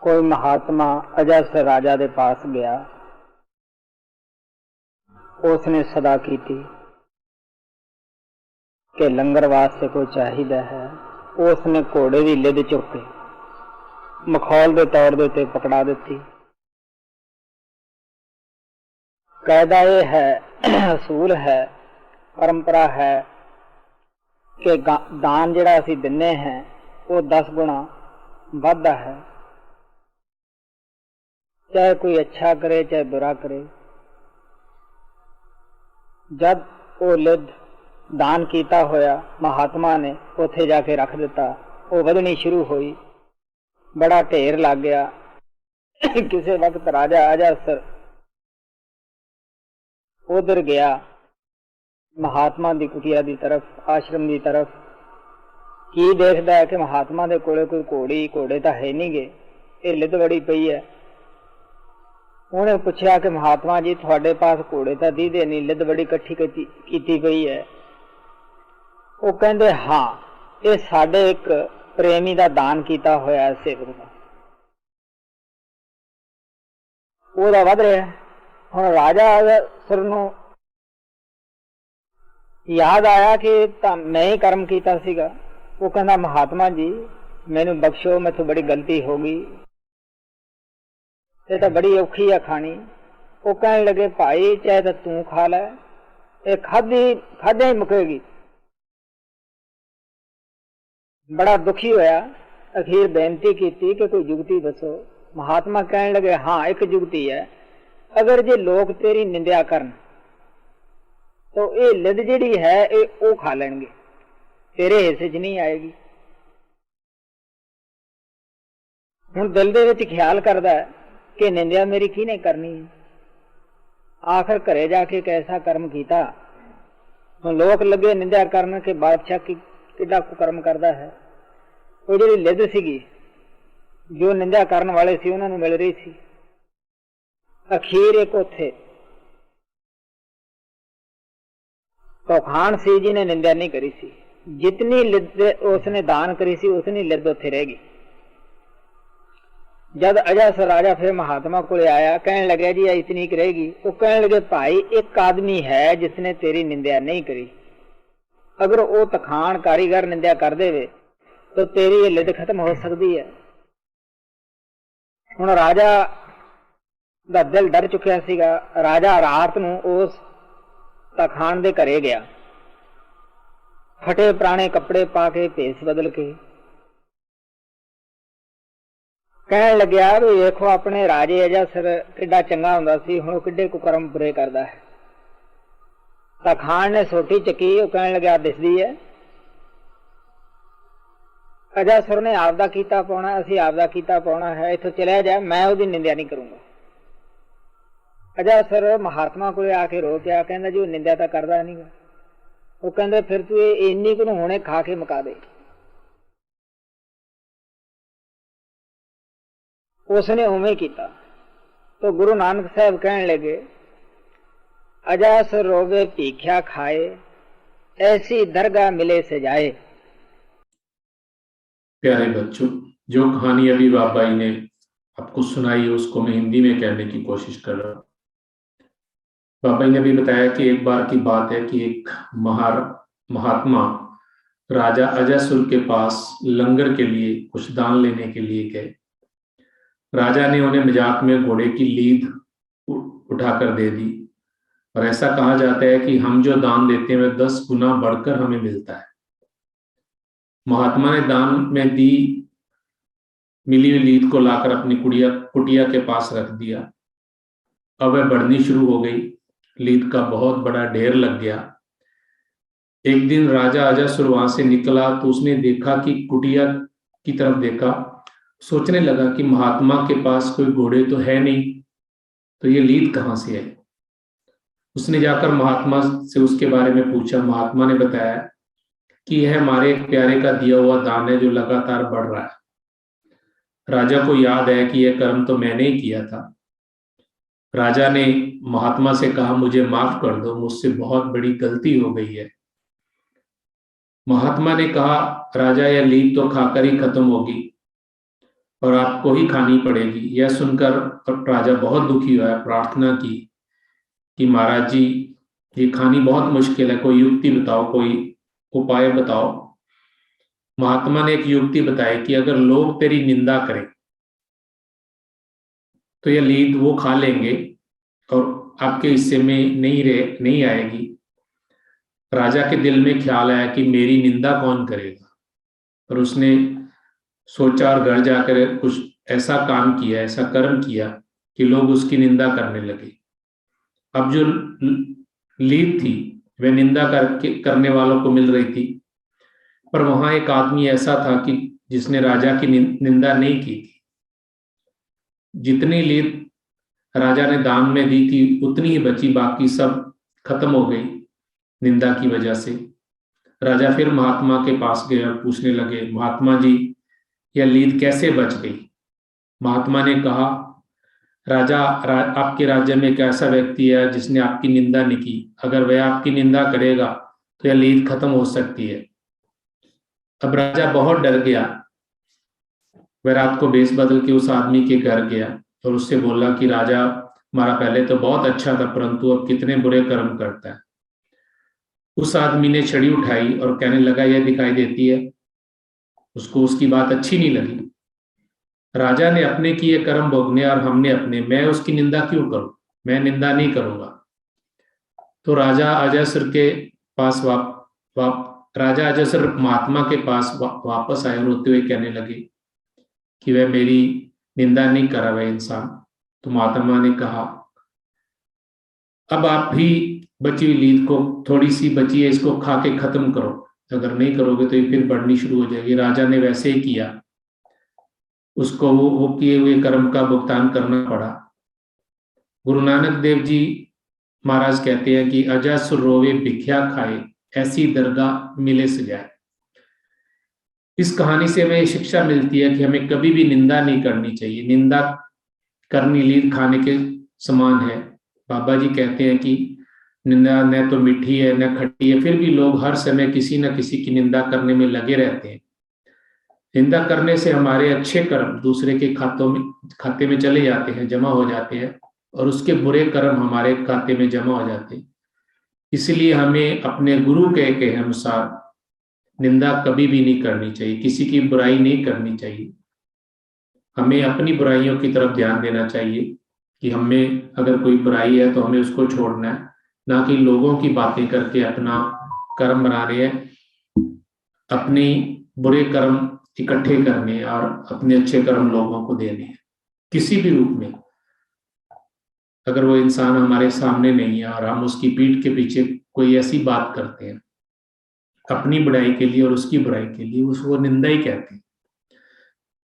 कोई महात्मा अजय राजा के पास गया। उसने सदा की थी कि लंगर वास्ते कोई चाहिदा है। उसने घोड़े की लिद चुक के मखौल के तौर के उत्ते पकड़ा दी। कायदा यह है, असूल है, परंपरा है कि दान जिहड़ा असीं दिन्ने हैं वो 10 गुणा वधदा है। चाहे कोई अच्छा करे चाहे बुरा करे। जब वो लिद दान कीता होया महात्मा ने उत्थे जाके रख दिता, वो वधनी शुरू हुई, बड़ा ढेर लग गया। किसी वक्त राजा अजासर उधर गया महात्मा की कुटिया की तरफ, आश्रम की तरफ। की देखता है कि महात्मा के कोले कोई घोड़े तो है नहीं गे, ये लिद बड़ी पई है। उन्हें पूछा कि महात्मा जी थोड़े पास घोड़े तो दीदे नहीं, लिद बड़ी इकट्ठी की पई है। वो कहते हाँ, ये साडे एक प्रेमी का दान किया होया सेवक का, वो वध रहा। हुण राजा अजसर नूं याद आया कि मैं ही कर्म किया सीगा। वो कहना महात्मा जी मैनू बख्शो, मैथों बड़ी गलती हो गई, ये तो बड़ी औखी है खानी। वो कहने लगे भाई चाहे तो तू खा लै, ये खादे ही मुकेगी। बड़ा दुखी होया, अखीर बेनती की कि कोई जुगती दसो। महात्मा कहने लगे हाँ एक जुगती है, अगर जे लोग तेरी निंदा करन तो ये लिद जिहड़ी है ये वो खा लेंगे, तेरे हिस्से च नहीं आएगी। हुण दिल दे विच ख्याल करदा है कि निंदा मेरी किहने करनी है। आखिर घरे जाके एक ऐसा कर्म किया, हुण लोग लगे निंदा करन कि बादशाह की किड्डा कुकर्म करदा है। वो जिहड़ी लिद सीगी जो निंदा करन वाले सी उन्हां नूं मिल रही सी। अखीर एक उत्थे पौखान सी जी ने निंदा नहीं करी सी, जितनी लिद उसने दान करी सी उतनी लिद उत्थे रह गई। जब अजयसर राजा फिर महात्मा को आया, कहने लगे जी इतनी की रहेगी। वो कहने लगे भाई एक आदमी है जिसने तेरी निंदा नहीं करी, अगर वो तखान कारीगर निंदा कर देवे तो तेरी ये लिद खत्म हो सकती है। हुण राजा दा दिल डर चुकिया सीगा। राजा रात नूं उस तखान दे घरे गया, फटे पुराने कपड़े पा के भेस बदल के। कहने लग्या भी देखो अपने राजे अजयसर किड्डा चंगा हुंदा सी, हुण किड्डे कुकर्म बुरे करदा है। तखान ने सोटी चकी, वो कहने लग्या दिसदी है अजयसर ने आपदा कीता पाउणा, असीं आपदा कीता पाउणा है, इत्थों चलिया जा, मैं उसदी निंदा नहीं करूंगा। अजयसर महात्मा को आके रो के कहंदा जी निंदा तो करदा नहीं गा। वो कहंदे फिर तू इन्नी को हुणे खा के मुका दे। उसने उवें कीता तो गुरु नानक साहब कहने लगे अजयसर रोवे भीख्या खाए, ऐसी दरगाह मिले सजाए। प्यारे बच्चों, जो कहानी अभी बाबा जी ने आपको सुनाई उसको मैं हिंदी में कहने की कोशिश कर रहा हूँ। बाबा जी ने भी बताया कि एक बार की बात है कि एक महात्मा राजा अजयसुर के पास लंगर के लिए कुछ दान लेने के लिए गए। राजा ने उन्हें मजाक में घोड़े की लीद उठाकर दे दी और ऐसा कहा जाता है कि हम जो दान देते हैं वह 10 गुना बढ़कर हमें मिलता है। महात्मा ने दान में दी मिली हुई लीद को लाकर अपनी कुटिया के पास रख दिया। अब वह बढ़नी शुरू हो गई, लीद का बहुत बड़ा ढेर लग गया। एक दिन राजा अजयसुर वहां से निकला तो उसने देखा कि कुटिया की तरफ देखा, सोचने लगा कि महात्मा के पास कोई घोड़े तो है नहीं, तो ये लीद कहाँ से है। उसने जाकर महात्मा से उसके बारे में पूछा। महात्मा ने बताया कि यह हमारे एक प्यारे का दिया हुआ दान है जो लगातार बढ़ रहा है। राजा को याद है कि यह कर्म तो मैंने ही किया था। राजा ने महात्मा से कहा मुझे माफ कर दो, मुझसे बहुत बड़ी गलती हो गई है। महात्मा ने कहा राजा यह लीद तो खाकर ही खत्म होगी, और आपको ही खानी पड़ेगी। यह सुनकर राजा बहुत दुखी हुआ, प्रार्थना की कि महाराज जी ये खानी बहुत मुश्किल है, कोई युक्ति बताओ, कोई उपाय बताओ। महात्मा ने एक युक्ति बताई कि अगर लोग तेरी निंदा करें तो यह लीद वो खा लेंगे और आपके हिस्से में नहीं आएगी। राजा के दिल में ख्याल आया कि मेरी निंदा कौन करेगा, और उसने सोचा और घर जाकर कुछ ऐसा काम किया, ऐसा कर्म किया कि लोग उसकी निंदा करने लगे। अब जो लीद थी वह निंदा करने वालों को मिल रही थी, पर वहां एक आदमी ऐसा था कि जिसने राजा की निंदा नहीं की थी। जितनी लीद राजा ने दान में दी थी उतनी ही बची, बाकी सब खत्म हो गई निंदा की वजह से। राजा फिर महात्मा के पास गए और पूछने लगे, महात्मा जी यह लीद कैसे बच गई? महात्मा ने कहा, राजा आपके राज्य में एक ऐसा व्यक्ति है जिसने आपकी निंदा नहीं की, अगर वह आपकी निंदा करेगा तो यह लीद खत्म हो सकती है। अब राजा बहुत डर गया। वह रात को भेष बदल के उस आदमी के घर गया और उससे बोला कि राजा हमारा पहले तो बहुत अच्छा था, परंतु अब कितने बुरे कर्म करता है। उस आदमी ने छड़ी उठाई और कहने लगा, यह दिखाई देती है। उसको उसकी बात अच्छी नहीं लगी। राजा ने अपने किए कर्म भोगने और हमने अपने, मैं उसकी निंदा क्यों करूं? मैं निंदा नहीं करूंगा। तो राजा अजयसुर के पास राजा अजयसुर महात्मा के पास वापस आए, रोते हुए कहने लगे कि वह मेरी निंदा नहीं करा वह इंसान। तो महात्मा ने कहा, अब आप भी बची हुई लीद को, थोड़ी सी बची है, इसको खा के खत्म करो, अगर नहीं करोगे तो ये फिर बढ़नी शुरू हो जाएगी। राजा ने वैसे ही किया, उसको वो किए हुए कर्म का भुगतान करना पड़ा। गुरु नानक देव जी महाराज कहते हैं कि अजयसुर रोवे भिख्या खाए, ऐसी दरगाह मिले सजाए। इस कहानी से हमें शिक्षा मिलती है कि हमें कभी भी निंदा नहीं करनी चाहिए। निंदा करनी लीद खाने के समान है। बाबा जी कहते हैं कि निंदा न तो मीठी है न खट्टी है, फिर भी लोग हर समय किसी न किसी की निंदा करने में लगे रहते हैं। निंदा करने से हमारे अच्छे कर्म दूसरे के खाते में चले जाते हैं, जमा हो जाते हैं, और उसके बुरे कर्म हमारे खाते में जमा हो जाते हैं। इसलिए हमें अपने गुरु के अनुसार निंदा कभी भी नहीं करनी चाहिए, किसी की बुराई नहीं करनी चाहिए। हमें अपनी बुराइयों की तरफ ध्यान देना चाहिए कि हमें अगर कोई बुराई है तो हमें उसको छोड़ना है, ना कि लोगों की बातें करके अपना कर्म बना रहे हैं, अपनी बुरे कर्म इकट्ठे करने और अपने अच्छे कर्म लोगों को देने हैं किसी भी रूप में। अगर वो इंसान हमारे सामने नहीं है और हम उसकी पीठ के पीछे कोई ऐसी बात करते हैं अपनी बुराई के लिए और उसकी बुराई के लिए, उसको निंदा ही कहते हैं।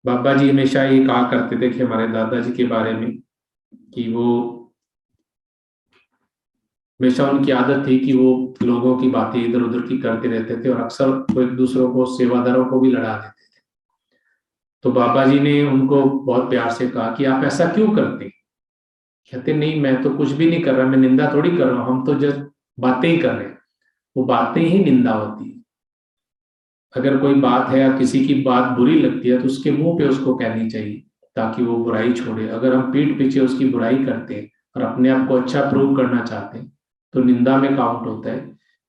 बाबा जी हमेशा ये कहा करते थे कि हमारे दादाजी के बारे में कि वो हमेशा उनकी आदत थी कि वो लोगों की बातें इधर उधर की करते रहते थे और अक्सर वो एक दूसरों को, सेवादारों को भी लड़ा देते थे। तो बाबा जी ने उनको बहुत प्यार से कहा कि आप ऐसा क्यों करते? कहते नहीं, मैं तो कुछ भी नहीं कर रहा, मैं निंदा थोड़ी कर रहा हूं, हम तो जस्ट बातें ही कर रहे हैं। वो बातें ही निंदा होती है। अगर कोई बात है या किसी की बात बुरी लगती है तो उसके मुंह पे उसको कहनी चाहिए ताकि वो बुराई छोड़े। अगर हम पीठ पीछे उसकी बुराई करते हैं और अपने आप को अच्छा प्रूव करना चाहते हैं तो निंदा में काउंट होता है।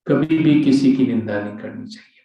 कभी भी किसी की निंदा नहीं करनी चाहिए।